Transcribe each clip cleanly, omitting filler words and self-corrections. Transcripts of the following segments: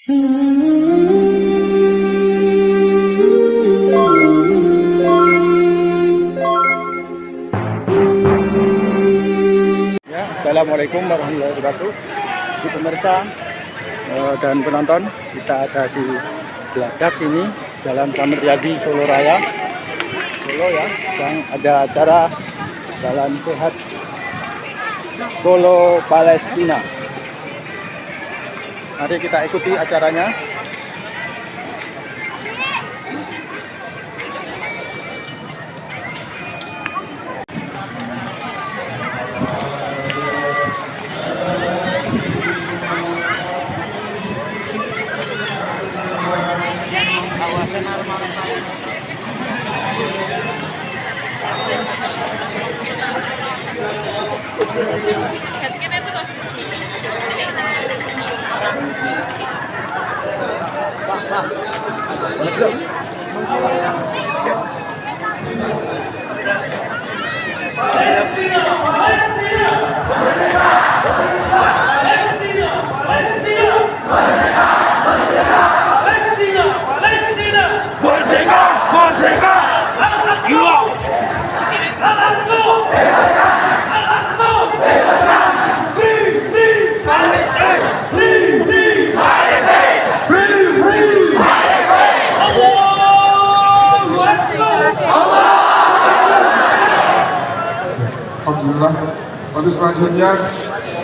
Ya, assalamualaikum warahmatullahi wabarakatuh. Di pemirsa dan penonton, kita ada di Geladak ini, Jalan Slamet Riyadi, Solo Raya, Solo ya. Yang ada acara Jalan Sehat Solo Palestina. Mari kita ikuti acaranya. Alhamdulillah. Untuk selanjutnya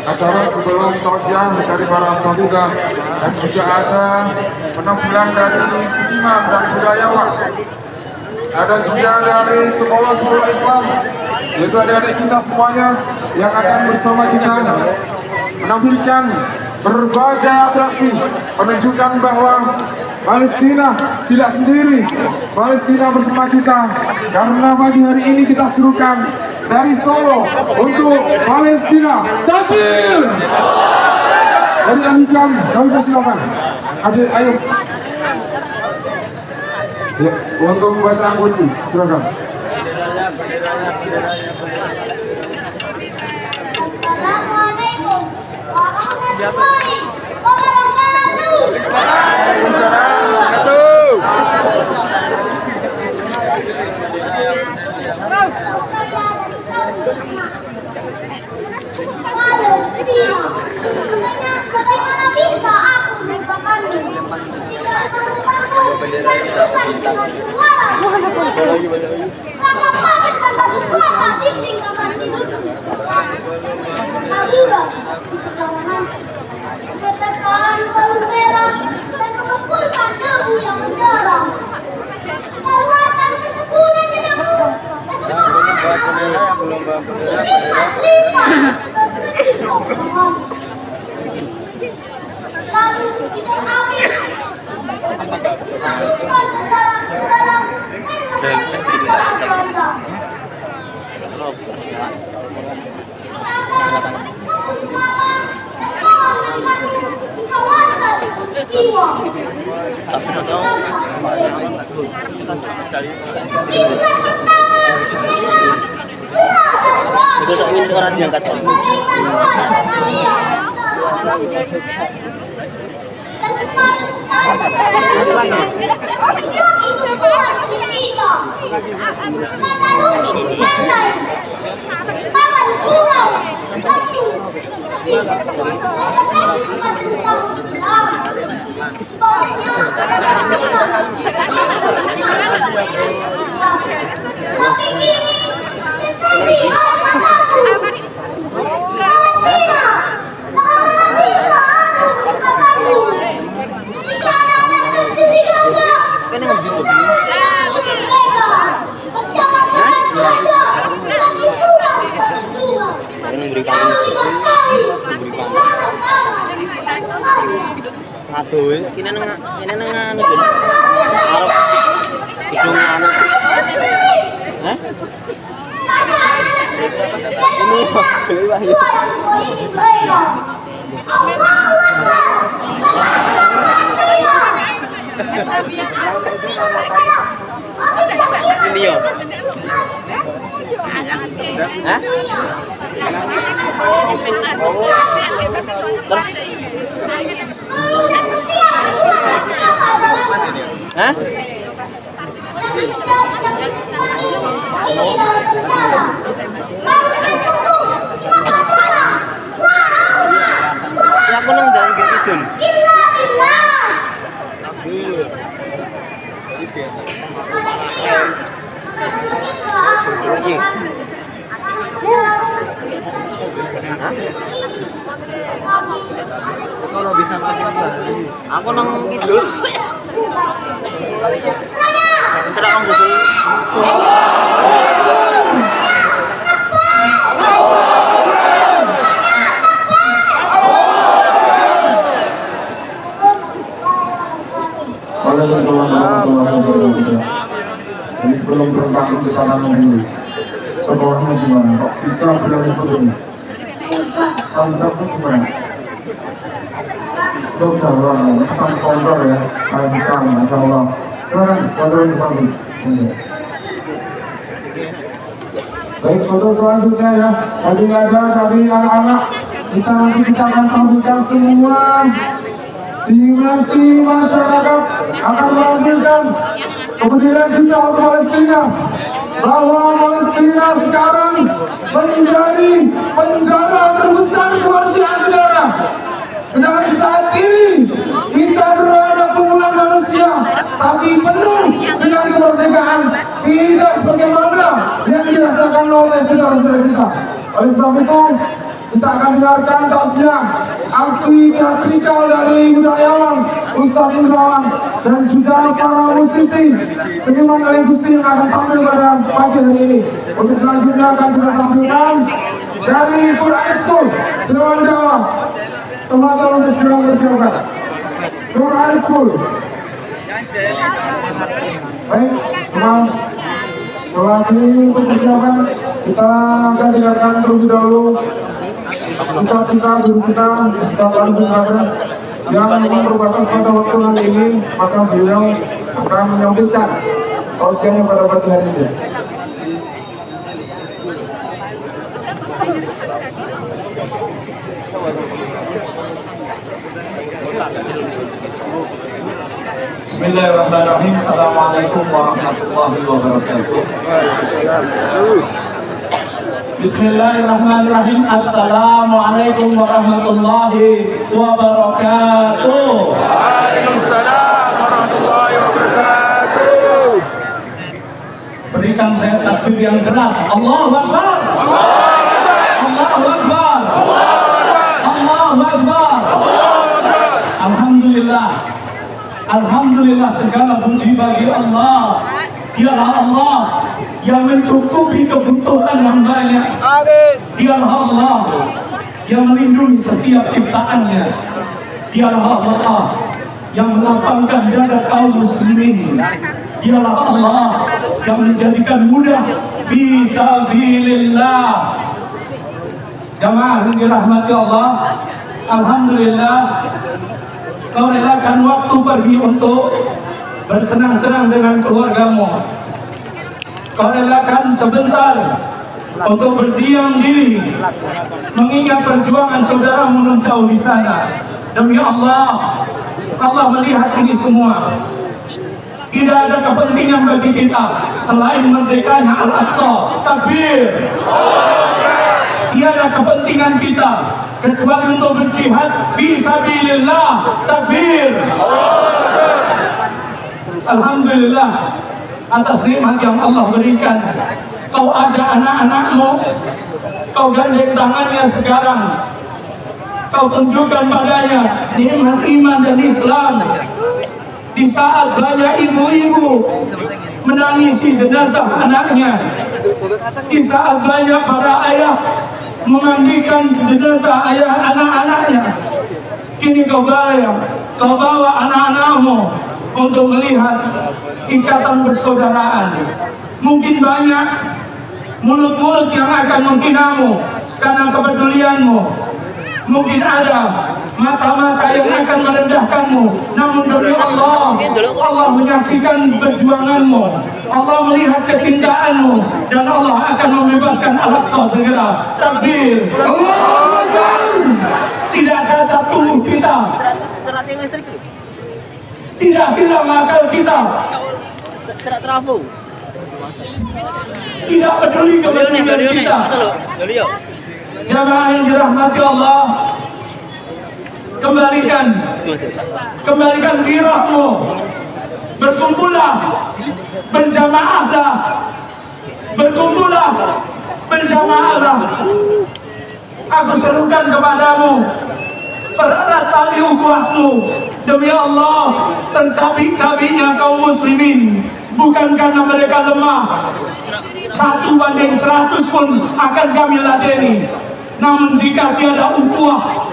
acara sebelum tausiah dari para asatidzah dan juga ada penampilan dari seniman dan budayawan. Ada juga dari sekolah-sekolah Islam, yaitu adik-adik kita semuanya yang akan bersama kita menampilkan berbagai atraksi menunjukkan bahwa Palestina tidak sendiri, Palestina bersama kita, karena pagi hari ini kita serukan dari Solo untuk Palestina. Takbir! Dari Anikam, kami persilakan. Adik, ayo. Ya, untuk bacaan puisi, silakan. Assalamualaikum warahmatullahi wabarakatuh. Waalaikumsalam warahmatullahi Palestina, bagaimana bisa aku melupakanmu? Tinggalkan kamu dan bukan dengan suara. Rasa pasir dan batu bata dinding kamar tidurmu. Kabura, perlawanan, meneteskan balon merah dan mengumpulkan debu yang menderang. Keluarkan keteguhan jenakmu dan kemahananmu. Lipat-lipat. Lalu kita ambil masukkan ke dalam di kawasan Istiwa. Itu tak ingin orang diangkat. Dan sepatu-sepatu yang itu keluar dari kita. Rasa rugi di pantai, papan surau, batu, kecil, sejak 40 tahun silam. Bawahnya tapi kini deteksi air mataku. Palestina, bagaimana bisa aku melupakanmu? Ketika anak-anak kecil di Gaza, mereka berjalan dengan sengaja, lagi pulang pada jiwa. Lalu dibantai, kehilangan tangan. Aduh, ini nang hidung anu. Hah? Ini beli wahyu. Ini yo. Hah? Seluruh dan setiap Hah? Ya aku nang jalan gitu. Iya. Kalau bisa aku nang gitu. Entar kamu betul. Waalaikumsalam warahmatullahi wabarakatuh. Jadi sebelum berangkat kita nanya dulu, sekolahnya gimana? Kok bisa berjalan seperti ini? Kamu gimana? Dokter, sang sponsor ya, kita, Masya Allah. Silakan, saudara dipanggil. Baik, foto selanjutnya ya. Tadi ada dari anak-anak. Nanti kita akan tampilkan semua dimensi masyarakat akan menampilkan kepedulian kita untuk Palestina, bahwa Palestina sekarang menjadi bencana terbesar kemanusiaan saudara. Sedangkan saat ini kita berada kumpulan manusia, tapi penuh dengan kemerdekaan, tidak sebagaimana yang dirasakan oleh saudara-saudara kita. Oleh sebab itu, kita akan dengarkan tausiah aksi teatrikal dari budayawan Ustadz Indrawan dan juga para musisi seniman Alim Gusti yang akan tampil pada pagi hari ini. Untuk selanjutnya akan kita tampilkan dari Quran School Dewan Dakwah. Teman-teman segera bersiapkan. Quran School. Baik, setelah ini untuk persiapan kita akan dengarkan terlebih dahulu Ustaz kita, guru kita, Ustaz Alvin Radres yang memang terbatas pada waktu hari ini, maka beliau akan menyampaikan tausiahnya pada pagi hari ini. Bismillahirrahmanirrahim. Assalamualaikum warahmatullahi wabarakatuh. Bismillahirrahmanirrahim. Assalamualaikum warahmatullahi wabarakatuh. Waalaikumsalam warahmatullahi wabarakatuh. Berikan saya takbir yang keras. Allahu Akbar. Allahu Akbar. Allahu Akbar. Alhamdulillah. Alhamdulillah, segala puji bagi Allah. Dialah Allah yang mencukupi kebutuhan hamba-Nya. Dialah Allah yang melindungi setiap ciptaannya. Dialah Allah yang melapangkan dada kaum muslimin. Dialah Allah yang menjadikan mudah fi sabilillah. Jamaah yang dirahmati Allah, alhamdulillah kau relakan waktu pergi untuk bersenang-senang dengan keluargamu. Kau relakan sebentar untuk berdiam diri, mengingat perjuangan saudaramu nun jauh di sana. Demi Allah, Allah melihat ini semua. Tidak ada kepentingan bagi kita selain merdekanya Al-Aqsa. Takbir. Tiada kepentingan kita kecuali untuk berjihad fi sabilillah. Takbir. Alhamdulillah atas nikmat yang Allah berikan. Kau ajak anak-anakmu, kau gandeng tangannya sekarang, kau tunjukkan padanya nikmat iman dan Islam. Di saat banyak ibu-ibu menangisi jenazah anaknya, di saat banyak para ayah memandikan jenazah ayah anak-anaknya, kini kau bawa anak-anakmu untuk melihat ikatan persaudaraan. Mungkin banyak mulut-mulut yang akan menghinamu karena kepedulianmu. Mungkin ada mata-mata yang akan merendahkanmu. Namun demi Allah, Allah menyaksikan perjuanganmu, Allah melihat kecintaanmu, dan Allah akan membebaskan Al-Aqsa segera. Takbir. Tidak cacat tubuh kita, tidak hilang akal kita, Tidak terapung. tidak peduli kepentingan kita. Jamaah yang dirahmati Allah, kembalikan ghirahmu, berkumpullah, berjamaahlah, berjamaahlah. Aku serukan kepadamu, pererat tali ukhuwahmu. Demi Allah, tercabik-cabiknya kaum muslimin bukan karena mereka lemah. 1:100 pun akan kami ladeni. Namun jika tiada ukhuwah,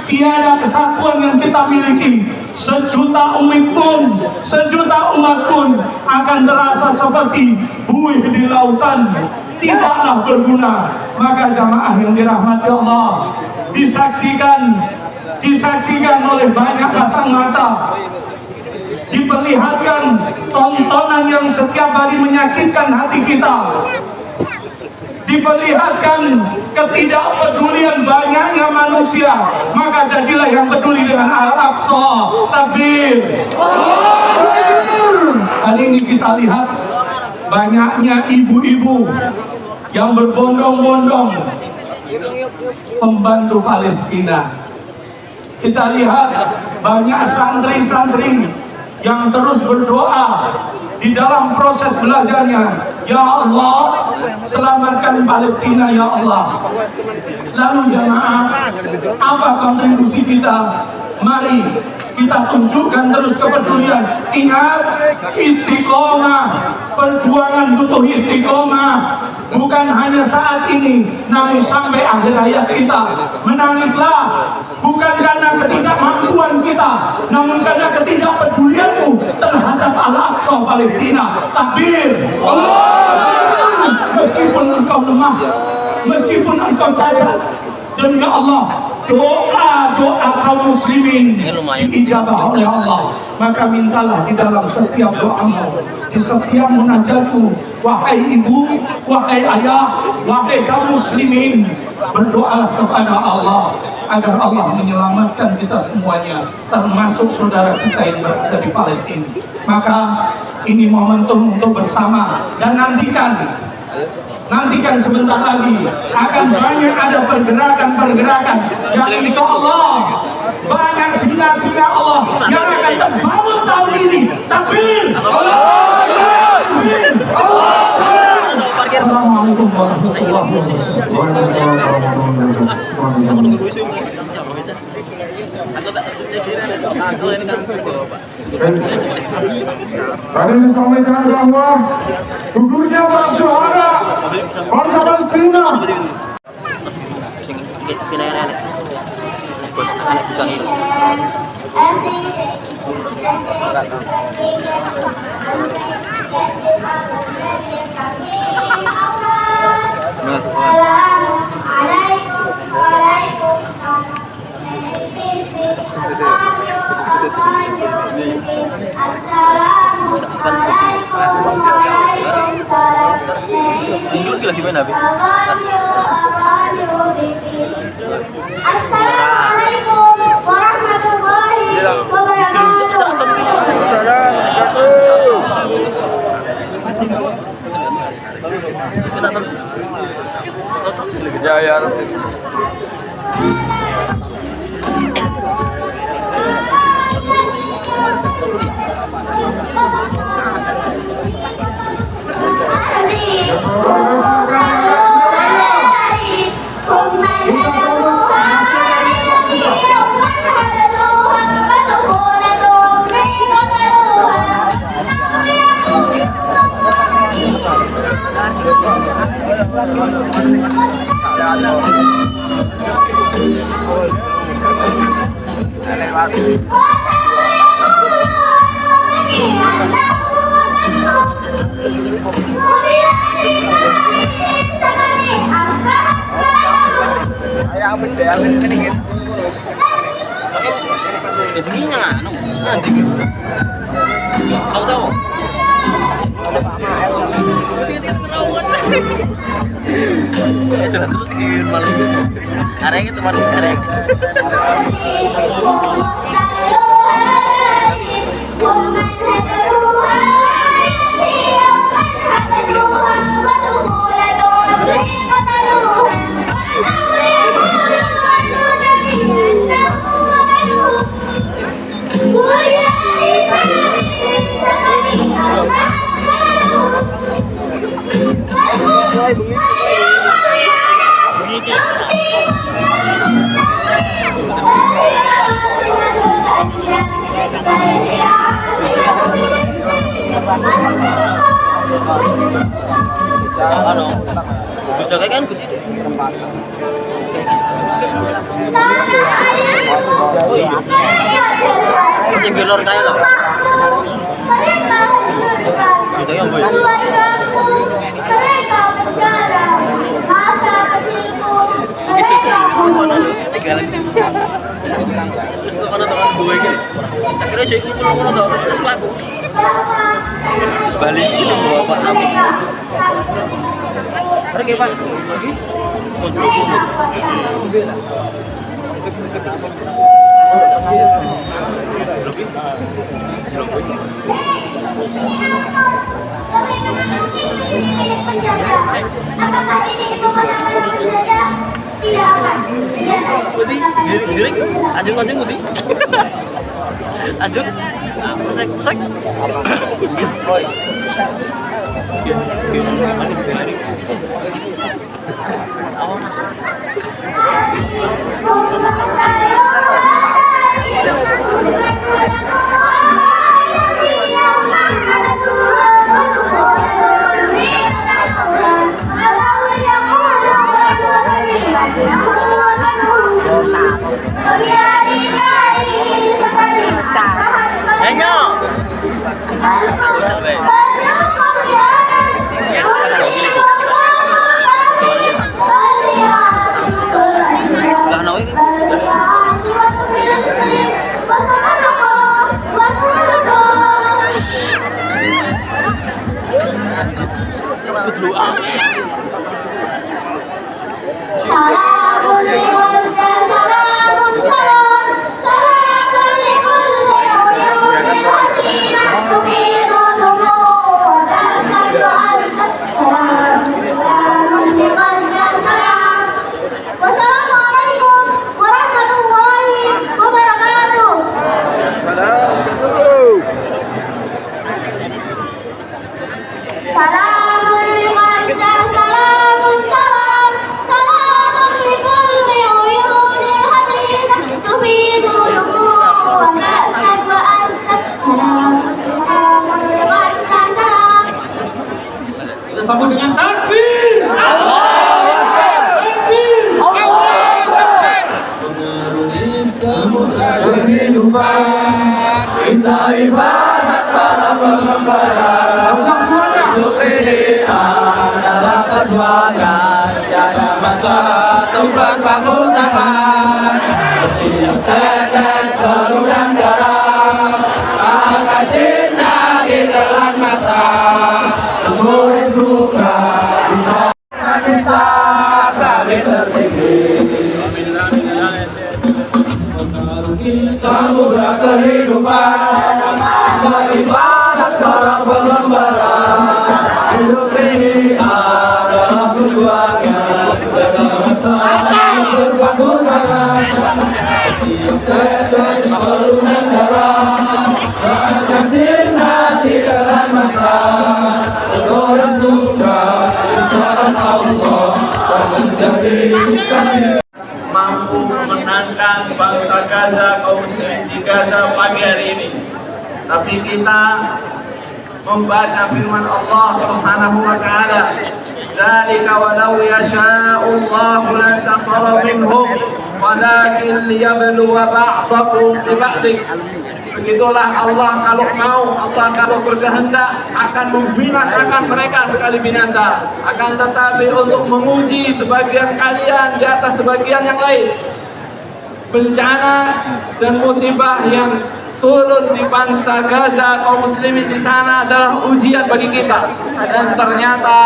tiada kesatuan yang kita miliki, sejuta umat pun akan terasa seperti buih di lautan, tidaklah berguna. Maka jamaah yang dirahmati Allah, disaksikan oleh banyak pasang mata, diperlihatkan tontonan yang setiap hari menyakitkan hati kita, diperlihatkan ketidakpedulian banyaknya manusia. Maka jadilah yang peduli dengan Al-Aqsa. Takbir. Kali ini kita lihat banyaknya ibu-ibu yang berbondong-bondong membantu Palestina. Kita lihat banyak santri-santri yang terus berdoa di dalam proses belajarnya. Ya Allah, selamatkan Palestina ya Allah. Lalu jamaah, apa kontribusi kita? Mari kita tunjukkan terus kepedulian. Ingat, istiqomah, perjuangan butuh istiqomah. Bukan hanya saat ini, namun sampai akhir hayat kita. Menangislah, bukan karena ketidakmampuan kita, namun karena ketidakpedulianmu terhadap Al-Aqsa Palestina. Takbir. Allah. Meskipun engkau lemah, meskipun engkau cacat, demi Allah, doa kaum muslimin diijabah oleh Allah. Maka mintalah di dalam setiap doamu, di setiap munajatmu, wahai ibu, wahai ayah, wahai kaum muslimin, berdoalah kepada Allah agar Allah menyelamatkan kita semuanya, termasuk saudara kita yang berada di Palestina. Maka ini momentum untuk bersama, dan nantikan sebentar lagi akan banyak ada pergerakan yang insya Allah banyak singa-singa Allah yang akan terbangun tahun ini. Takbir. Assalamualaikum warahmatullahi Tadi disampaikan bahwa gugurnya para syuhada warga Palestina. Assalamualaikum warahmatullahi wabarakatuh. Ano? Bisa kayak kan ke situ. Oh iya. Macam gelor kayak lah. Bisa yang boy. Ini sesuatu mana lu? Tegalan. Terus tuh mana teman gue gini. Tak kira sih aku pulang mana tuh? Ada sepatu. Terus balik itu bawa pak nabi. Pergi pak. Pergi. Untuk. Lebih. Putih, giring, anjung putih. Anjung, pusek. Roy. Gimana giring? Awas. Sambut dengan takbir. Mengarungi samudra kehidupan, kita ibarat para pengembara. Hidup ini adalah perjuangan, tiada masa tempat bangun taman. Setiap tetes peluang darah akan cinta ditelan masa. Semua suka cinta kami tertinggi. Mengarungi samudra kehidupan, dari barat para pengembara. Hidup ini adalah perjuangan, jadi masa berbangun tangan. Setiap tetes peluang darah akan sinar di dalam masa. Segera suka jalan Allah dan menjadi saksi. Mampu memenangkan bangsa Gaza, kaum muslimin di Gaza pagi hari ini. Tapi kita membaca firman Allah Subhanahu wa taala, "Dzalika walau yasha'ullahu lantasara minhum walakin liyabluwa ba'dakum bi ba'din." Begitulah Allah kalau mau, Allah kalau berkehendak akan membinasakan mereka sekali binasa. Akan tetapi untuk menguji sebagian kalian di atas sebagian yang lain. Bencana dan musibah yang turun di bangsa Gaza, kaum muslimin di sana adalah ujian bagi kita. Dan ternyata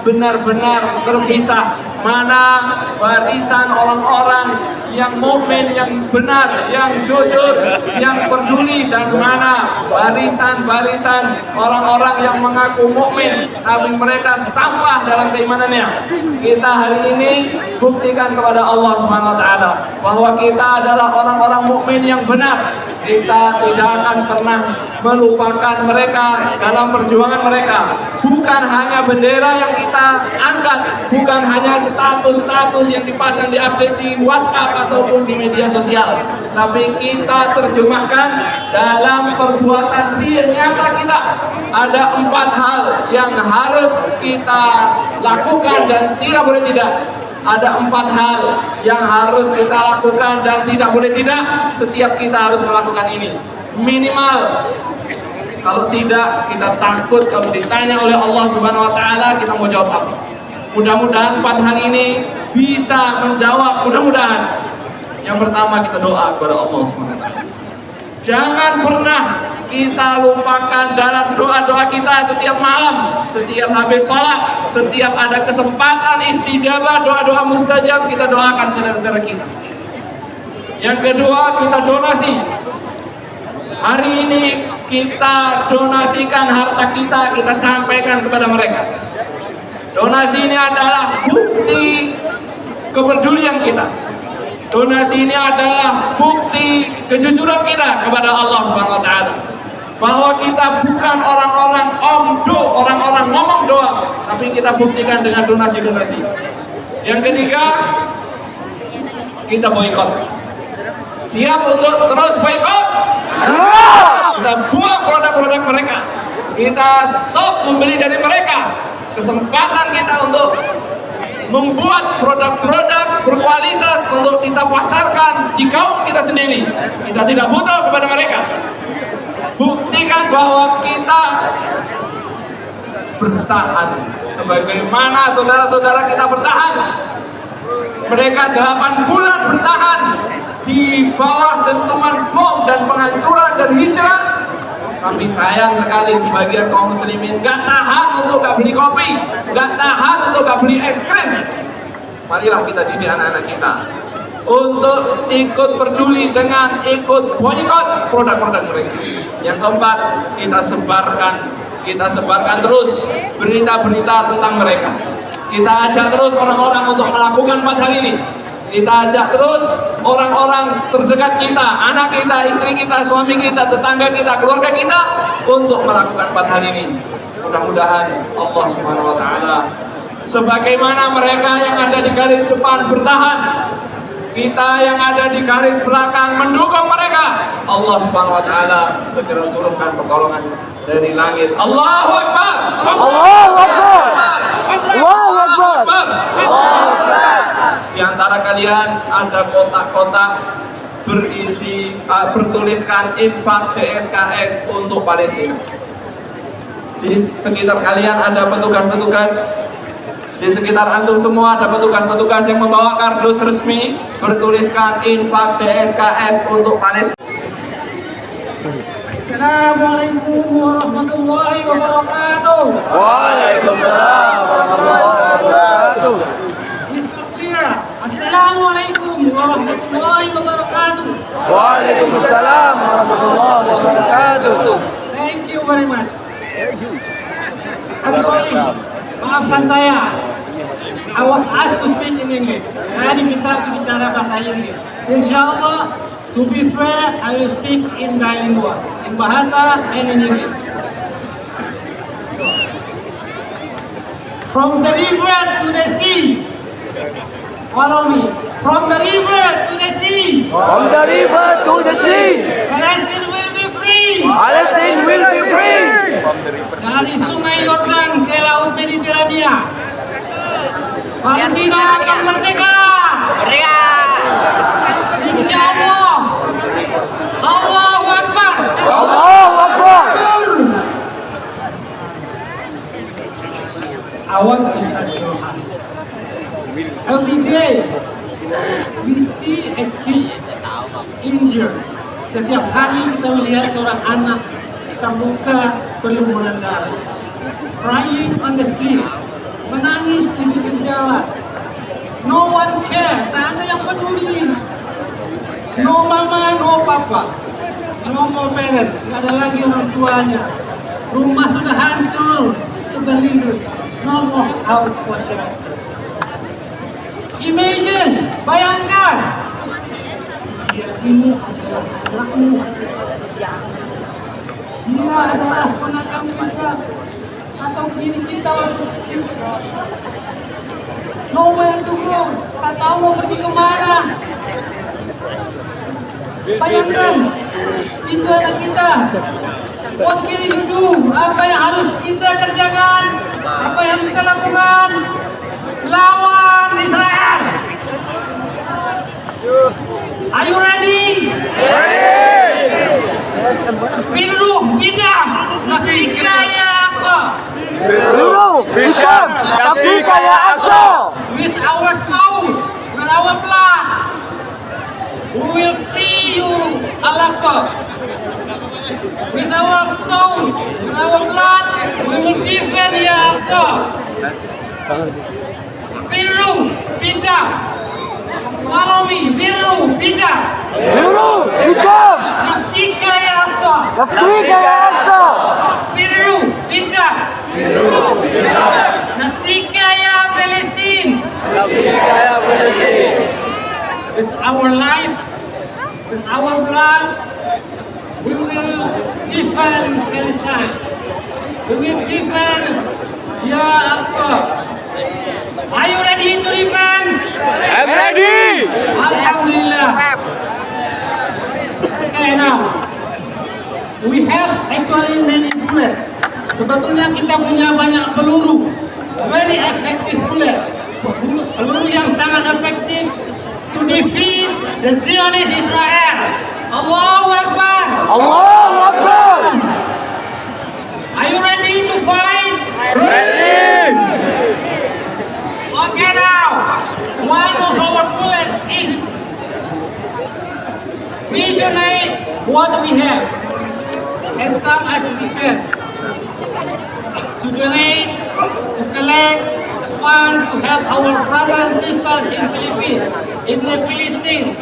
benar-benar terpisah mana barisan orang-orang yang mukmin, yang benar, yang jujur, yang peduli, dan mana barisan-barisan orang-orang yang mengaku mukmin tapi mereka sampah dalam keimanannya. Kita hari ini buktikan kepada Allah Subhanahu wa taala bahwa kita adalah orang-orang mukmin yang benar. Kita tidak akan pernah melupakan mereka dalam perjuangan mereka. Bukan hanya bendera yang kita angkat, bukan hanya status-status yang dipasang di update di WhatsApp ataupun di media sosial, tapi kita terjemahkan dalam perbuatan real nyata kita. Ada 4 hal yang harus kita lakukan dan tidak boleh tidak. Ada 4 hal yang harus kita lakukan dan tidak boleh tidak. Setiap kita harus melakukan ini minimal. Kalau tidak, kita takut kalau ditanya oleh Allah Subhanahu wa taala kita mau jawab apa. Mudah-mudahan 4 hal ini bisa menjawab, mudah-mudahan. Yang pertama, kita doa kepada Allah Subhanahu wa taala. Jangan pernah kita lupakan dalam doa-doa kita setiap malam, setiap habis sholat, setiap ada kesempatan istijabah, doa-doa mustajab, kita doakan saudara-saudara kita. Yang kedua, kita donasi. Hari ini kita donasikan harta kita sampaikan kepada mereka. Donasi ini adalah bukti kepedulian kita. Donasi ini adalah bukti kejujuran kita kepada Allah Subhanahu wa taala. Bahwa kita bukan orang-orang omdo, orang-orang ngomong doang, tapi kita buktikan dengan donasi-donasi. Yang ketiga, kita boikot. Siap untuk terus boikot? Kita buang produk-produk mereka. Kita stop membeli dari mereka. Kesempatan kita untuk membuat produk-produk berkualitas untuk kita pasarkan di kaum kita sendiri. Kita tidak butuh kepada mereka. Buktikan bahwa kita bertahan sebagaimana saudara-saudara kita bertahan. Mereka 8 bulan bertahan di bawah dentuman bom dan penghancuran dan hijrah. Tapi sayang sekali sebagian kaum muslimin gak tahan untuk gak beli kopi, gak tahan untuk gak beli es krim. Marilah kita didik anak-anak kita untuk ikut peduli dengan ikut boikot produk-produk mereka. Yang keempat, kita sebarkan terus berita-berita tentang mereka. Kita ajak terus orang-orang untuk melakukan 4 hal ini. Kita ajak terus orang-orang terdekat kita, anak kita, istri kita, suami kita, tetangga kita, keluarga kita untuk melakukan 4 hal ini. Mudah-mudahan Allah Subhanahu wa taala sebagaimana mereka yang ada di garis depan bertahan, kita yang ada di garis belakang mendukung mereka. Allah Subhanahu wa taala segera turunkan pertolongan dari langit. Allahu Akbar. Allahu Akbar. Allahu Akbar. Di antara kalian ada kotak-kotak berisi bertuliskan infak DSKS untuk Palestina. Di sekitar kalian ada petugas-petugas, di sekitar antum semua ada petugas-petugas yang membawa kardus resmi bertuliskan infak DSKS untuk Palestina. Assalamualaikum warahmatullahi wabarakatuh. Waalaikumsalam warahmatullahi wabarakatuh. Assalamualaikum warahmatullahi wabarakatuh. Waalaikumsalam warahmatullahi wabarakatuh. Thank you very much. I'm sorry, maafkan saya. I was asked to speak in English. Saya diminta untuk bicara bahasa Inggris. Insyaallah, to be fair, I will speak in bilingual, in bahasa and in English. From the river to the sea. Follow me. From the river to the sea. From the river to the sea. Palestine will be free. Palestine will be free. Dari Sungai Yordan ke Laut Mediterania. Palestina akan merdeka. Merdeka. Insyaallah. Allahu Akbar. Allahu Akbar. I want to touch your heart. Every day we see a kid injured. Setiap hari kita melihat seorang anak terluka berlumuran darah, crying on the street, menangis di pinggir jalan. No one care, tak ada yang peduli. No mama, no papa, no more parents, tak ada lagi orang tuanya. Rumah sudah hancur, terlindung. No more house for shelter. Imagine, bayangkan, dia sini adalah anakmu, diri kita. Nowhere to go, tak tahu mau pergi kemana. Bayangkan, itu anak kita. What will you do? Apa yang harus kita kerjakan? Apa yang harus kita lakukan? Lawan Israel. Are you ready? Biru, bidam, nafika ya Aqsa. With our soul, with our blood, we will free you, Al-Aqsa. With our soul, with our blood, we will defend ya Aqsa. Biru, bidam. Follow me, biru, bidam. Nafika ya Aqsa. Biru, bidam. Nafika ya Palestine. With our life, with our blood, we will defend Palestine. We will defend ya Aqsa. Are you ready to defend? I'm ready. Alhamdulillah. Okay, now we have actually many bullets. Sebetulnya kita punya banyak peluru, very effective bullet, peluru yang sangat efektif to defeat the Zionist Israel. Allahu Akbar. Allahu Akbar. Are you ready to fight? Ready. Okay, now one of our bullets is we donate what we have as some as we can to donate, to collect fund to help our brothers and sisters in Palestine.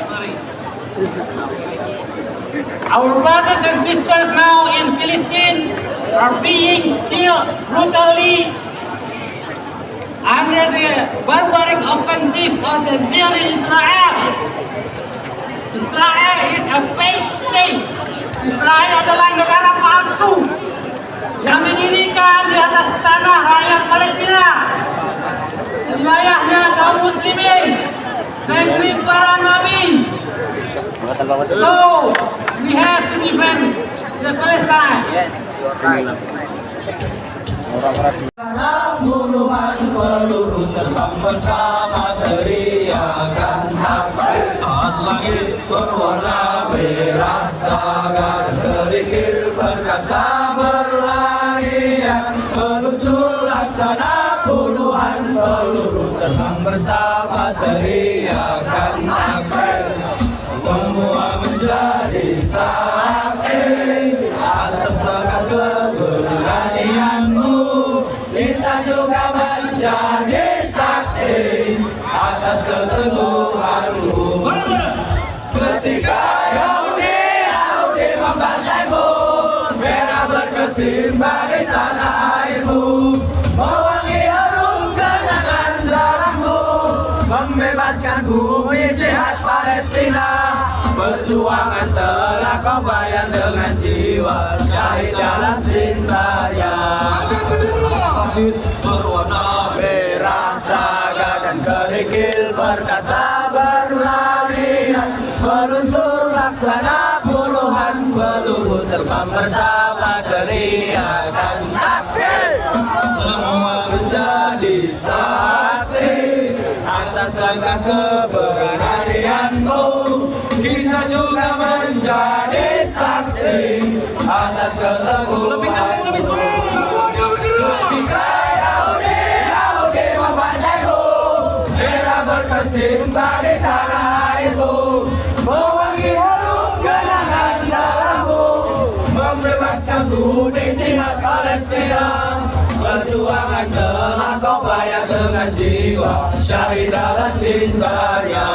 Our brothers and sisters now in Palestine are being killed brutally under the barbaric offensive of the Zionist Israel. Israel is a fake state. Israel adalah negara palsu yang didirikan di atas tanah rakyat Palestina, wilayahnya kaum muslimin, negeri para nabi. So we have to defend the Palestine. Yes, you are right. Puluhan peluru terbang bersama teriakan hak. Saat langit berwarna merah saga dan kerikil perkasa berlarian, meluncur laksana puluhan peluru terbang bersama teriakan hak. Semua menjadi saksi atas tegar keberanianmu. Kita juga menjadi saksi atas keteguhanmu. Ketika Yahudi membantaimu, merah berkesimpang di tanah airmu, mewangi harum kenangan darahmu, membebaskan bumi jihad Palestina. Perjuangan telah kau bayar dengan jiwa, syahid dalam cintanya. Langit berwarna merah saga dan kerikil perkasa berlarian, meluncur laksana puluhan peluru terbang bersama teriakan takbir. Semua menjadi saksi atas langkah keberanianmu. Kita juga menjadi saksi atas keteguhanmu. Ketika Yahudi membantaimu, merah berkesimpang di tanah airmu, mewangi harum kenangan darahmu, membebaskan bumi jihad Palestina. Perjuangan telah kau bayar dengan jiwa, syahid dalam cintanya.